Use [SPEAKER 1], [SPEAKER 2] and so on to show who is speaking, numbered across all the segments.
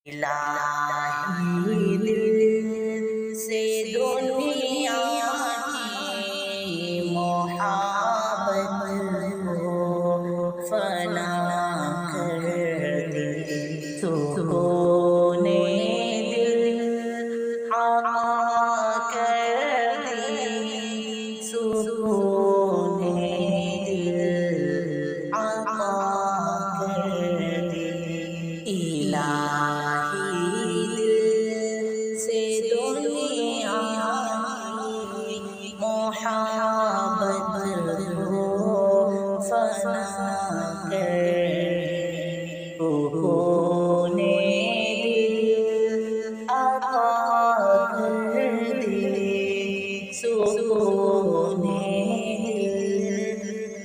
[SPEAKER 1] الہی دل سے دنیا کی محبت کو فنا کر دے، سکون دل عطا کر دے، سکون دل عطا کر دے۔ الہی دل سے دنیا کی محبت کو فنا کر دے، سکون دل عطا کر دے، سکون دل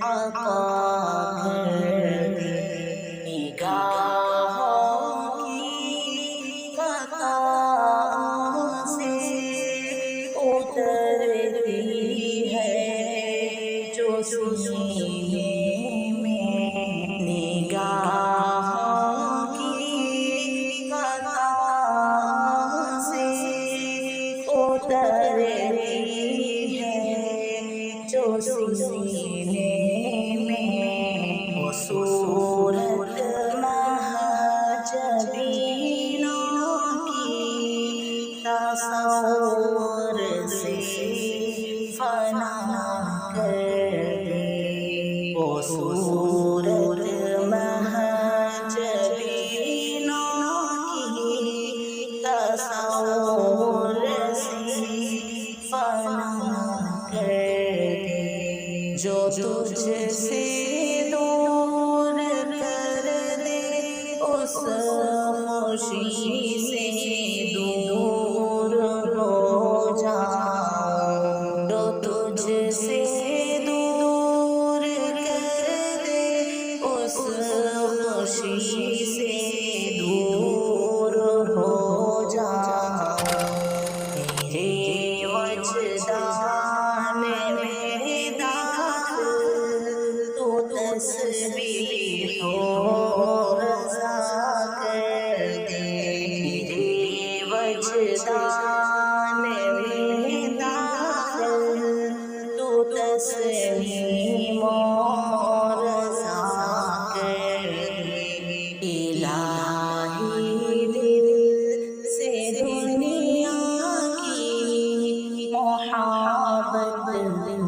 [SPEAKER 1] عطا کر دے۔ نگاہوں کی قطار سے اترتی ہے جو سینے میں، نگاہوں کی قطار سے اترتی ہے جو سینے میں، وہ صورت تصور سے فنا کر دے، وہ صورت مہجبینوں کی تصور سے فنا کر دے، جو تجھ سے دور کر دے اس خوشی سے دور ہو جا، جو تجھ سے دور کر دے اس خوشی سے دور ہو جا، میرے وجدان میں داخل تو تسبیح و رضا کر دے، میرے وجدان میں داخل تو تسلیم و رضا کر دے۔ الہی دل سے دنیا کی محبت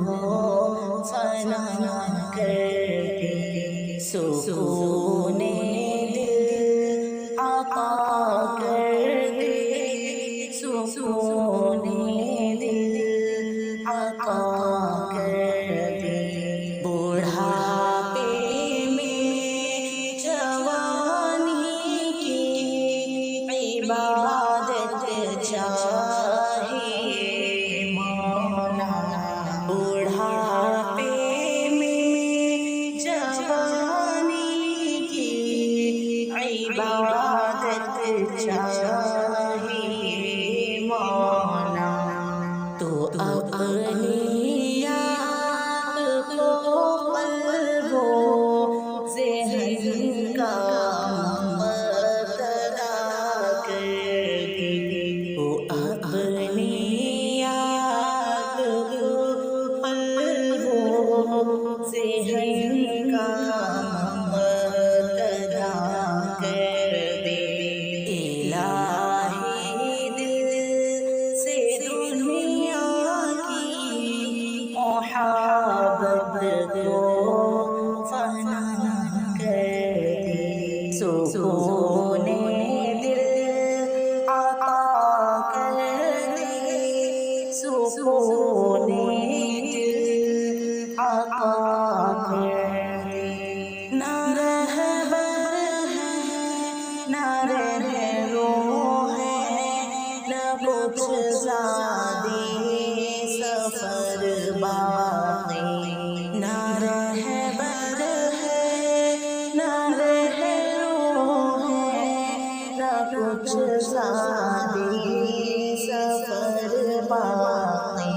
[SPEAKER 1] کو فنا کر دے، سکون دل عطا کر دے، سکون دل عطا کر دے۔ بڑھاپے میں جوانی کی عبادت چاہیے مولا، بڑھاپے میں جوانی کی عبادت چاہیے مولا، تو اپنی یاد کو قلب و ذہن کا مقتدا کر دے، تو اپنی یاد کو قلب و ذہن کا مقتدا کر دے۔ الہی دل سے دنیا کی محبت کو فنا کر دے، سکون دل عطا کر دے، سکون دل عطا کر دے۔ نہ رہبر ہے نہ رہرو ہے، نہ کچھ زادی سفر باقی، نہ رہبر ہے نہ رہرو ہے، نہ کچھ زادی سفر باقی،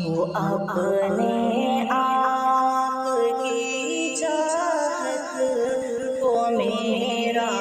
[SPEAKER 1] وہ اپنے آپ کی چاہت کو میرا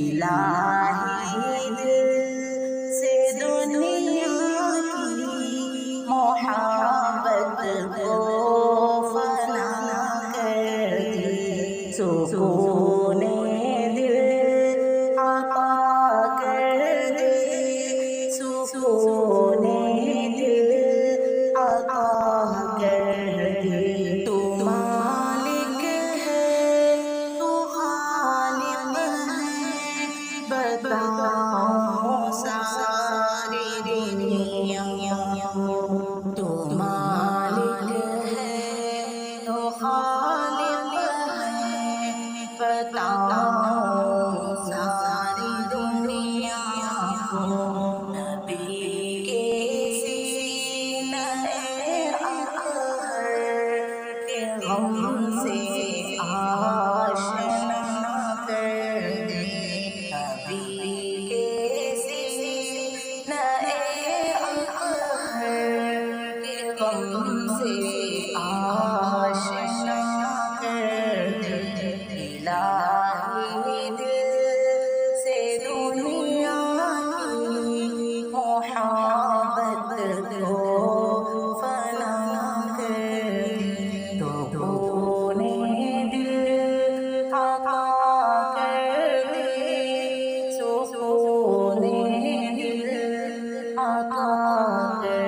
[SPEAKER 1] الہی دل سے دنیا کی محبت کو فنا کر دی سکون دل عطا کر دے سکون دل عطا کر دے تو مالک ہے تو خالق ہے بتاؤ ساری دنیا تو مالک ہے تو خالق ہے بتاؤ ساری دنیا کو نبی کے سینے اطہر کے غم سے آشنا کر دے نبی کے سینے اطہر کے غم سے آشنا کر دے الہی دل سے دنیا کی محبت کو فنا کر دے سکون دل عطا کر دے سکون دل عطا کر